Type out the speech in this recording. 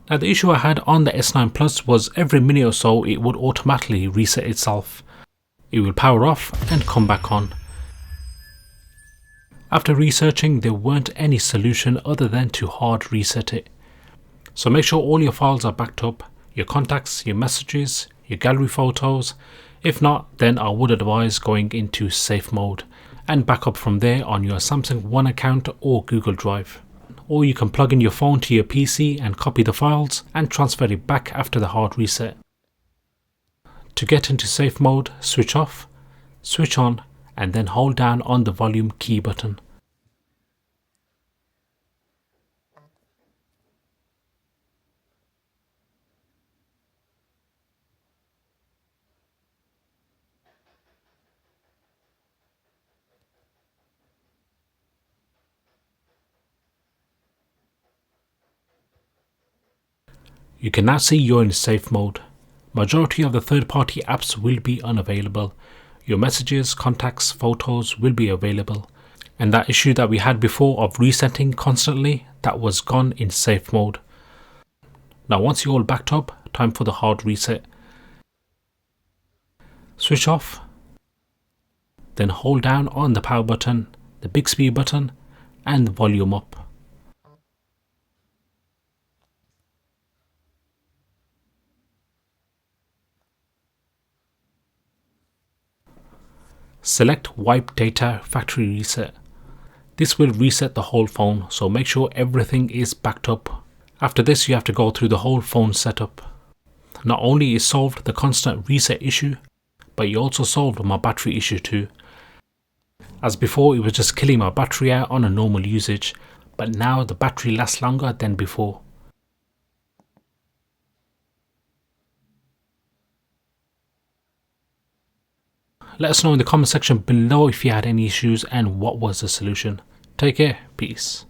Now the issue I had on the S9 Plus was every minute or so it would automatically reset itself. It will power off and come back on. After researching, there weren't any solution other than to hard reset it. So make sure all your files are backed up, your contacts, your messages, your gallery photos. If not, then I would advise going into safe mode and back up from there on your Samsung One account or Google Drive. Or you can plug in your phone to your PC and copy the files and transfer it back after the hard reset. To get into safe mode, switch off, switch on, and then hold down on the volume key button. You can now see you're in safe mode. Majority of the third-party apps will be unavailable. Your messages, contacts, photos will be available. And that issue that we had before of resetting constantly, that was gone in safe mode. Now once you're all backed up, time for the hard reset. Switch off, then hold down on the power button, the Bixby button, and the volume up. Select Wipe Data Factory Reset. This will reset the whole phone, so make sure everything is backed up. After this, you have to go through the whole phone setup. Not only is solved the constant reset issue, but you also solved my battery issue too. As before, it was just killing my battery out on a normal usage, but now the battery lasts longer than before. Let us know in the comment section below if you had any issues and what was the solution. Take care, peace.